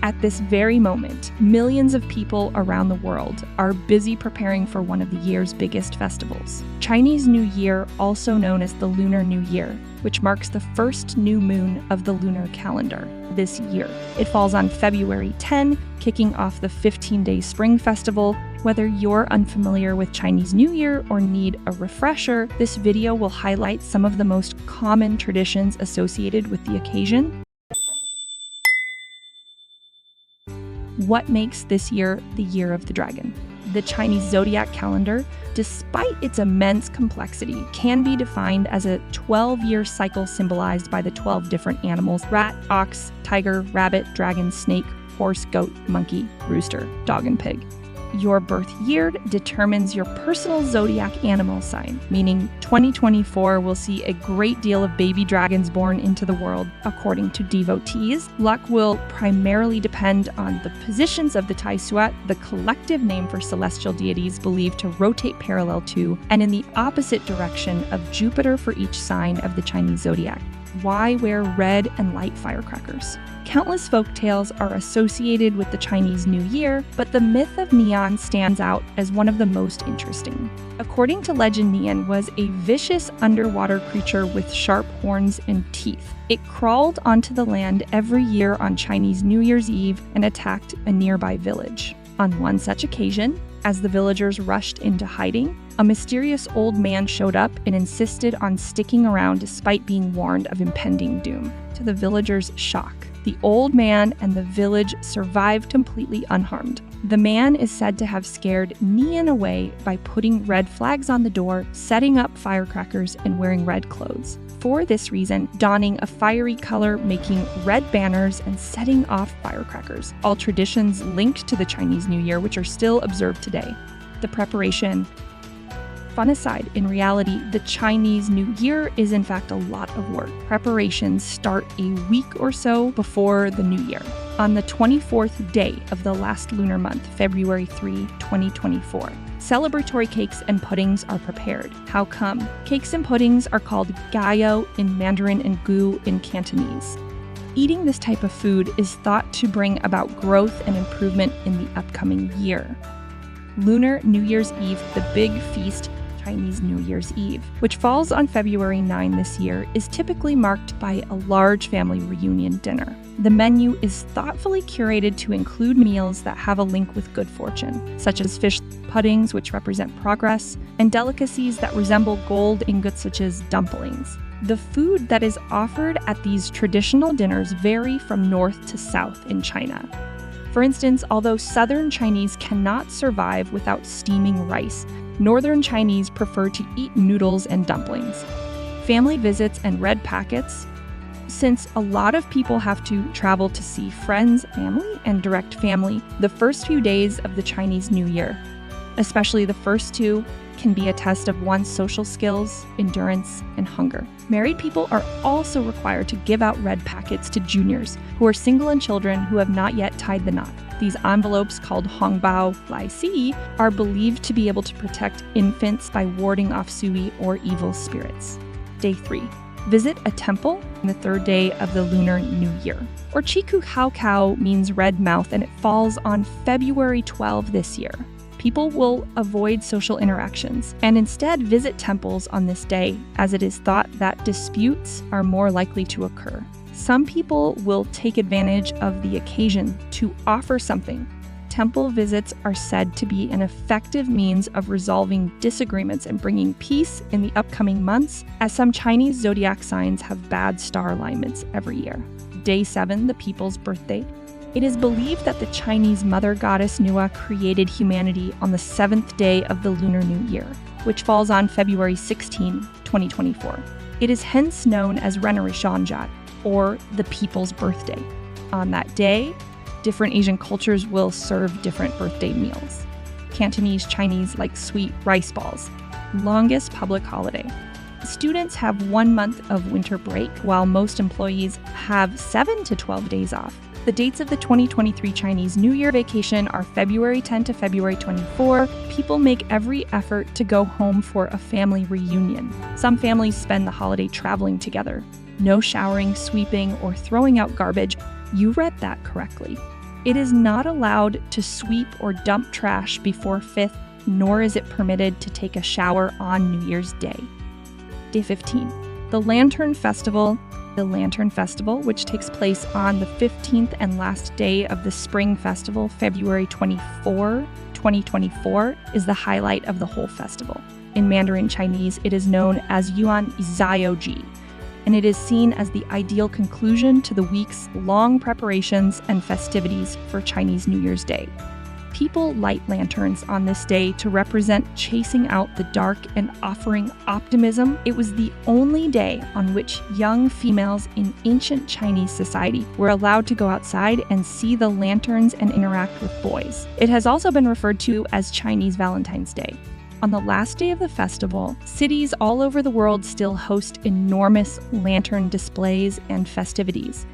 At this very moment, millions of people around the world are busy preparing for one of the year's biggest festivals. Chinese New Year, also known as the Lunar New Year, which marks the first new moon of the lunar calendar this year. It falls on February 10, kicking off the 15-day Spring Festival. Whether you're unfamiliar with Chinese New Year or need a refresher, this video will highlight some of the most common traditions associated with the occasion. What makes this year the Year of the Dragon? The Chinese zodiac calendar, despite its immense complexity, can be defined as a 12-year cycle symbolized by the 12 different animals: rat, ox, tiger, rabbit, dragon, snake, horse, goat, monkey, rooster, dog, and pig. Your birth year determines your personal zodiac animal sign, meaning 2024 will see a great deal of baby dragons born into the world. According to devotees, luck will primarily depend on the positions of the Tai Suat, the collective name for celestial deities believed to rotate parallel to and in the opposite direction of Jupiter for each sign of the Chinese zodiac. Why wear red and light firecrackers? Countless folk tales are associated with the Chinese New Year, but the myth of Nian stands out as one of the most interesting. According to legend, Nian was a vicious underwater creature with sharp horns and teeth. It crawled onto the land every year on Chinese New Year's Eve and attacked a nearby village. On one such occasion, as the villagers rushed into hiding, a mysterious old man showed up and insisted on sticking around despite being warned of impending doom. To the villagers' shock, the old man and the village survived completely unharmed. The man is said to have scared Nian away by putting red flags on the door, setting up firecrackers, and wearing red clothes. For this reason, donning a fiery color, making red banners, and setting off firecrackers, all traditions linked to the Chinese New Year, which are still observed today. The preparation. Fun aside, in reality, the Chinese New Year is in fact a lot of work. Preparations start a week or so before the New Year. On the 24th day of the last lunar month, February 3, 2024, celebratory cakes and puddings are prepared. How come? Cakes and puddings are called gayo in Mandarin and gu in Cantonese. Eating this type of food is thought to bring about growth and improvement in the upcoming year. Lunar New Year's Eve, the big feast, Chinese New Year's Eve, which falls on February 9 this year, is typically marked by a large family reunion dinner. The menu is thoughtfully curated to include meals that have a link with good fortune, such as fish puddings, which represent progress, and delicacies that resemble gold ingots, such as dumplings. The food that is offered at these traditional dinners vary from north to south in China. For instance, although Southern Chinese cannot survive without steaming rice, Northern Chinese prefer to eat noodles and dumplings. Family visits and red packets. Since a lot of people have to travel to see friends, family, and direct family, the first few days of the Chinese New Year, especially the first two, can be a test of one's social skills, endurance, and hunger. Married people are also required to give out red packets to juniors who are single and children who have not yet tied the knot. These envelopes, called hongbao lai si, are believed to be able to protect infants by warding off sui or evil spirits. Day 3. Visit a temple on the third day of the Lunar New Year. Or Chiku Hao Kao means red mouth, and it falls on February 12 this year. People will avoid social interactions and instead visit temples on this day, as it is thought that disputes are more likely to occur. Some people will take advantage of the occasion to offer something. Temple visits are said to be an effective means of resolving disagreements and bringing peace in the upcoming months, as some Chinese zodiac signs have bad star alignments every year. Day 7, the people's birthday. It is believed that the Chinese mother goddess Nua created humanity on the 7th day of the Lunar New Year, which falls on February 16, 2024. It is hence known as Renrishanjat, or the people's birthday. On that day, different Asian cultures will serve different birthday meals. Cantonese Chinese like sweet rice balls. Longest public holiday. Students have 1 month of winter break, while most employees have 7 to 12 days off. The dates of the 2023 Chinese New Year vacation are February 10 to February 24. People make every effort to go home for a family reunion. Some families spend the holiday traveling together. No showering, sweeping, or throwing out garbage. You read that correctly. It is not allowed to sweep or dump trash before 5th, nor is it permitted to take a shower on New Year's Day. Day 15. The Lantern Festival. The Lantern Festival, which takes place on the 15th and last day of the Spring Festival, February 24, 2024, is the highlight of the whole festival. In Mandarin Chinese, it is known as Yuan Zhaoji, and it is seen as the ideal conclusion to the week's long preparations and festivities for Chinese New Year's Day. People light lanterns on this day to represent chasing out the dark and offering optimism. It was the only day on which young females in ancient Chinese society were allowed to go outside and see the lanterns and interact with boys. It has also been referred to as Chinese Valentine's Day. On the last day of the festival, cities all over the world still host enormous lantern displays and festivities.